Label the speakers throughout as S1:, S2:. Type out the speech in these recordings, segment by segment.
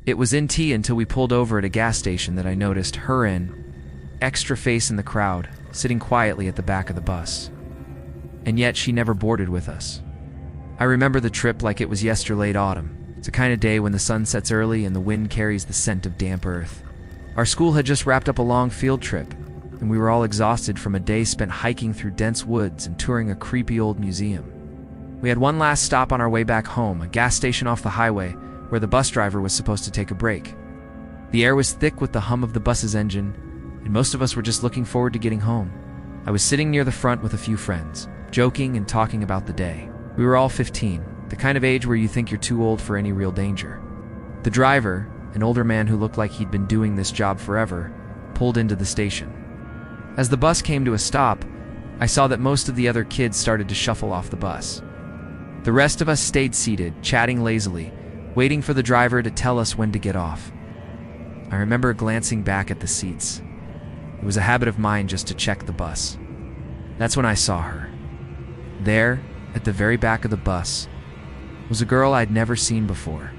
S1: It was in tea until we pulled over at a gas station that I noticed her in, extra face in the crowd, sitting quietly at the back of the bus. And yet she never boarded with us. I remember the trip like it was late autumn. It's a kind of day when the sun sets early and the wind carries the scent of damp earth. Our school had just wrapped up a long field trip, and we were all exhausted from a day spent hiking through dense woods and touring a creepy old museum. We had one last stop on our way back home, a gas station off the highway where the bus driver was supposed to take a break. The air was thick with the hum of the bus's engine, and most of us were just looking forward to getting home. I was sitting near the front with a few friends, joking and talking about the day. We were all 15, the kind of age where you think you're too old for any real danger. The driver, an older man who looked like he'd been doing this job forever, pulled into the station. As the bus came to a stop, I saw that most of the other kids started to shuffle off the bus. The rest of us stayed seated, chatting lazily, waiting for the driver to tell us when to get off. I remember glancing back at the seats. It was a habit of mine just to check the bus. That's when I saw her. There, at the very back of the bus, was a girl I'd never seen before.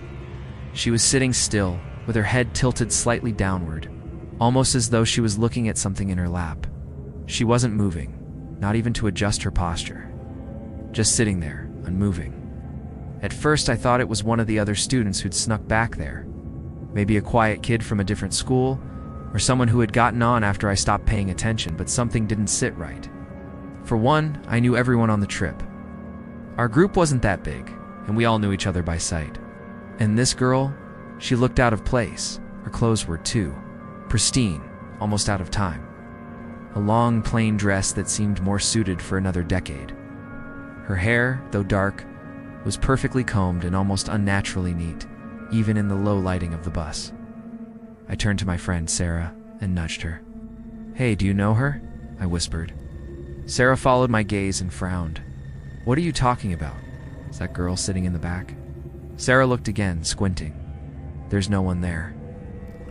S1: She was sitting still, with her head tilted slightly downward, almost as though she was looking at something in her lap. She wasn't moving, not even to adjust her posture. Just sitting there, unmoving. At first I thought it was one of the other students who'd snuck back there. Maybe a quiet kid from a different school, or someone who had gotten on after I stopped paying attention, but something didn't sit right. For one, I knew everyone on the trip. Our group wasn't that big, and we all knew each other by sight. And this girl, she looked out of place. Her clothes were too. Pristine, almost out of time. A long, plain dress that seemed more suited for another decade. Her hair, though dark, was perfectly combed and almost unnaturally neat, even in the low lighting of the bus. I turned to my friend, Sarah, and nudged her. "Hey, do you know her?" I whispered. Sarah followed my gaze and frowned. "What are you talking about? Is that girl sitting in the back?" Sarah looked again, squinting. "There's no one there."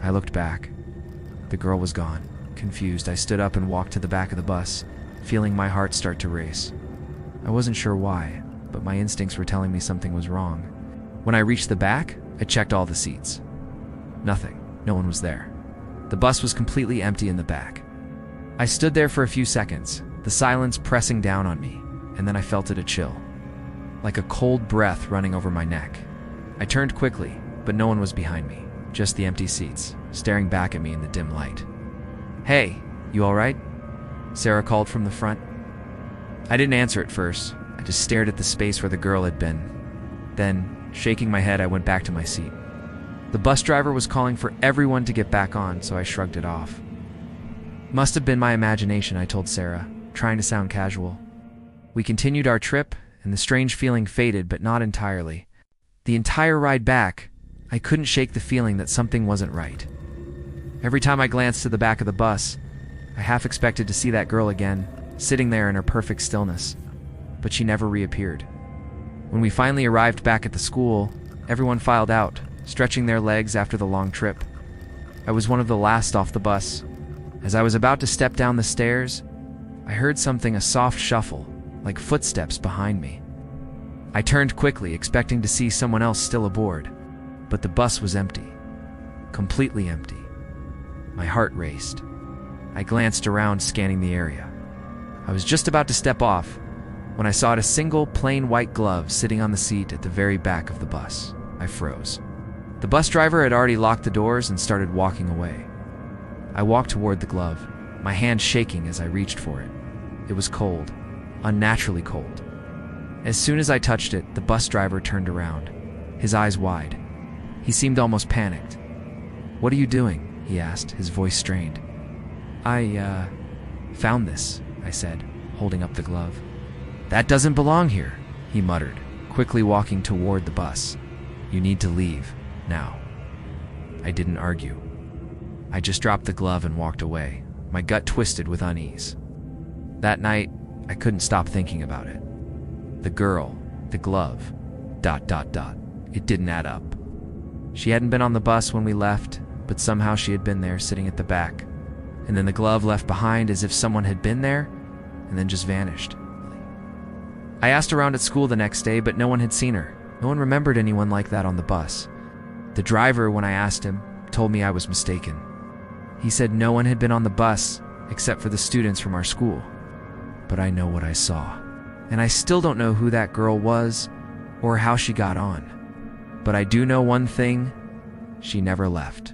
S1: I looked back. The girl was gone. Confused, I stood up and walked to the back of the bus, feeling my heart start to race. I wasn't sure why, but my instincts were telling me something was wrong. When I reached the back, I checked all the seats. Nothing. No one was there. The bus was completely empty in the back. I stood there for a few seconds, the silence pressing down on me, and then I felt it a chill, like a cold breath running over my neck. I turned quickly, but no one was behind me, just the empty seats, staring back at me in the dim light. "Hey, you all right?" Sarah called from the front. I didn't answer at first. I just stared at the space where the girl had been. Then, shaking my head, I went back to my seat. The bus driver was calling for everyone to get back on, so I shrugged it off. "Must have been my imagination," I told Sarah, trying to sound casual. We continued our trip, and the strange feeling faded, but not entirely. The entire ride back, I couldn't shake the feeling that something wasn't right. Every time I glanced to the back of the bus, I half expected to see that girl again, sitting there in her perfect stillness, but she never reappeared. When we finally arrived back at the school, everyone filed out, stretching their legs after the long trip. I was one of the last off the bus. As I was about to step down the stairs, I heard something, a soft shuffle, like footsteps behind me. I turned quickly, expecting to see someone else still aboard, but the bus was empty. Completely empty. My heart raced. I glanced around, scanning the area. I was just about to step off when I saw a single plain white glove sitting on the seat at the very back of the bus. I froze. The bus driver had already locked the doors and started walking away. I walked toward the glove, my hand shaking as I reached for it. It was cold, unnaturally cold. As soon as I touched it, the bus driver turned around, his eyes wide. He seemed almost panicked. "What are you doing?" he asked, his voice strained. I found this," I said, holding up the glove. "That doesn't belong here," he muttered, quickly walking toward the bus. "You need to leave, now." I didn't argue. I just dropped the glove and walked away, my gut twisted with unease. That night, I couldn't stop thinking about it. The girl, the glove, ... It didn't add up. She hadn't been on the bus when we left, but somehow she had been there, sitting at the back. And then the glove left behind as if someone had been there, and then just vanished. I asked around at school the next day, but no one had seen her. No one remembered anyone like that on the bus. The driver, when I asked him, told me I was mistaken. He said no one had been on the bus except for the students from our school. But I know what I saw. And I still don't know who that girl was or how she got on. But I do know one thing: she never left.